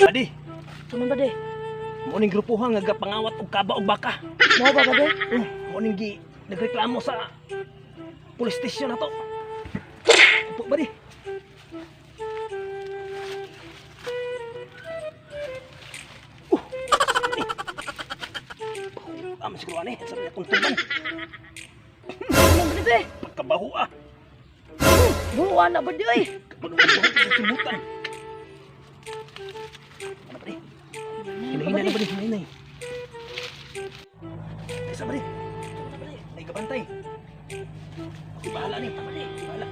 Badi, Suman ba de? muning grupuhan nga pangawat og kaba og baka. Mo ba ba de? Muning gi nagreklamo sa police station na to. Upo badi. Aman siguro ani, sa akong tuban. Suman ba de? Pagkabaho ah. Buwa na ba de ay? Maluwag-luwag sa simutan. Ano ba di? Hinahinay na ba di? Hinahinay. Isa ba di? Ay kabantay. Ako bahala ni. Bahala.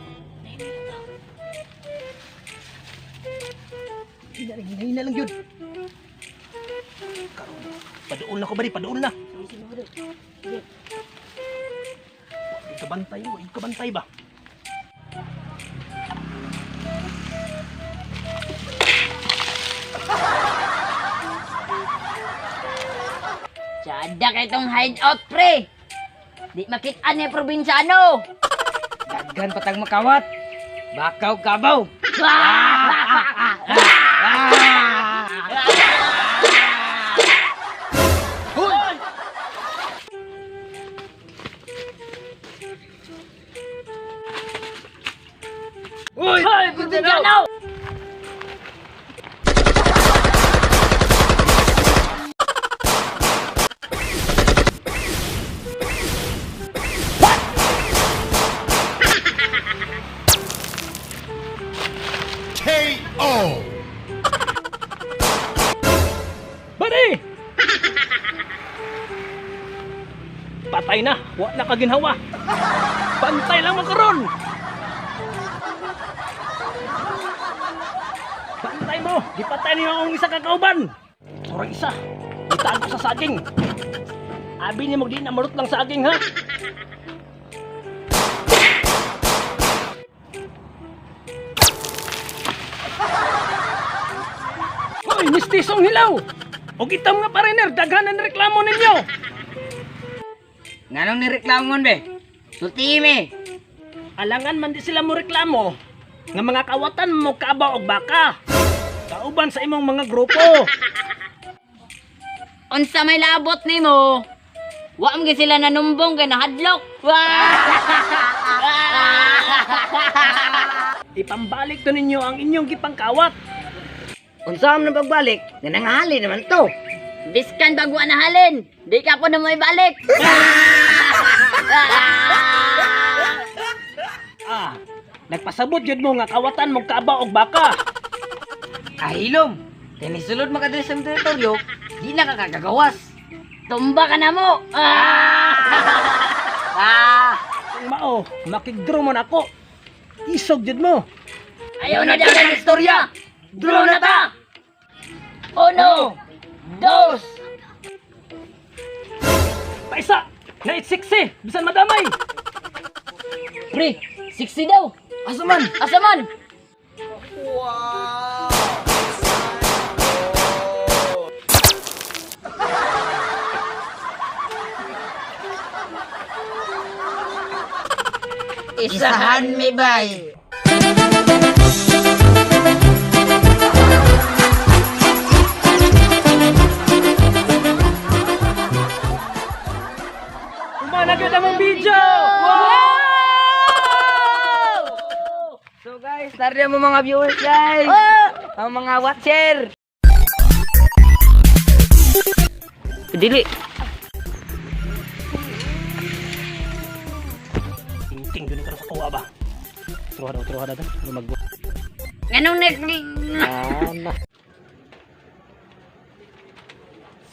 Hinahinay na lang yun. Karoon. Padoon na ko ba di? Padoon na. Sige ba de? Ikabantay mo. Ikabantay ba? Sada kay tong hideout pre. Di makit-an ni probinsyano. Daghan patag makawat. Bakaw kabaw. Uy! Hoy, probinsyano! KO! Badi! Patay na. Wa na kaginhawa. Bantay lang makaron. Bantay mo. Gipatay niyo ang isa kakauban. Sorang isa. Itago sa saging. Abi niya magdi na marut lang saging ha. Hoy, mistisong hilaw. O itam nga pariner, daghanan reklamo ninyo. Nganong nireklamon be? Sulti me. Alangan man di sila mo reklamo nga mga kawatan mo kaba og baka. Kauban sa imong mga grupo. Unsa may labot nimo? Wa man sila nanumbong kay nahadlok. Ipambalik to ninyo ang inyong gipangkawat. Unsa man pagbalik? Nananghali naman to. Biskan bago anahalin. Di ka po na mo ibalik. Ah, nagpasabot jud mo nga kawatan mo kaba og baka. Ahilom. Kani sulod makadres sa teritoryo, di na kakagawas. Tumba ka na mo. Kung mao, makigdraw mo nako. Isog jud mo. Ayaw na dyan ang istorya. Draw na ta. Uno, dos. Paisa, na 6 bisan madamay. Pre, 60 daw. Asuman. Asaman. Isahan mi bay. Umana gyud ang video. So guys, tarde mo mga viewers guys. Ang mga watcher. Dili. Tingting gani ka sa kuwa ba. Truha daw. Lumag. Anong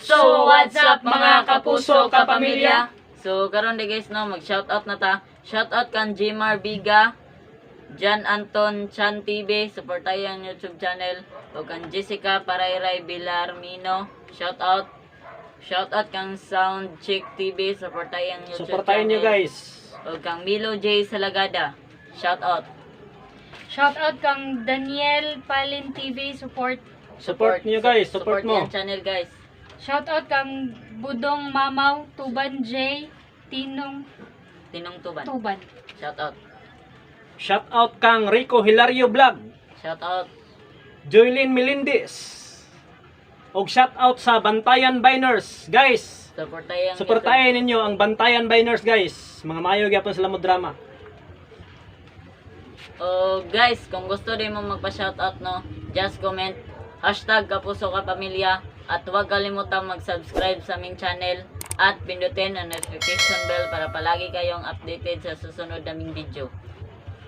So, what's up mga kapuso, kapamilya? So, karon di guys no, mag-shoutout na ta. Shoutout kan Jmar Biga, Jan Anton Chan TV, support tayo ang YouTube channel. O kan Jessica Parayray Bilarmino, shoutout. Shoutout kang Sound Chick TV, support tayo ang YouTube Suportahin channel. nyo guys. O kang Milo J Salagada, shoutout. Shoutout kang Daniel Palin TV, support. Support nyo guys. Support mo. yung channel guys. Shoutout kang Budong Mamaw, Tuban J, Tinong Tinong Tuban, Tuban. shoutout. Shout out kang Rico Hilario Vlog. Shoutout. Joylyn Melendez. Og shout out sa Bantayan Biners, guys. Suportahin ninyo ang Bantayan Biners, guys. Mga mayo gyapon sila mo drama. Guys, kung gusto din mo magpa-shoutout, no, just comment #Kapuso Ka Pamilya at huwag kalimutang mag-subscribe sa aming channel at pindutin ang notification bell para palagi kayong updated sa susunod naming video.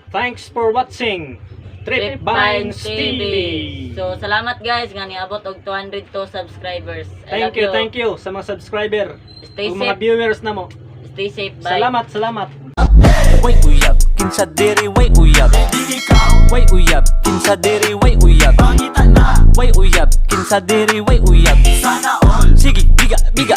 Thanks for watching Trip Binds TV. So, salamat guys nga niabot og 202 subscribers. I love Thank you sa mga subscriber. Stay Ug mga safe. viewers na mo. Stay safe. Bye. Salamat. Way uyab, kinsa diri way uyab. Way uyab, kinsa diri way uyab. Way uyab, kinsa diri way uyab. Sana all. Sige, biga.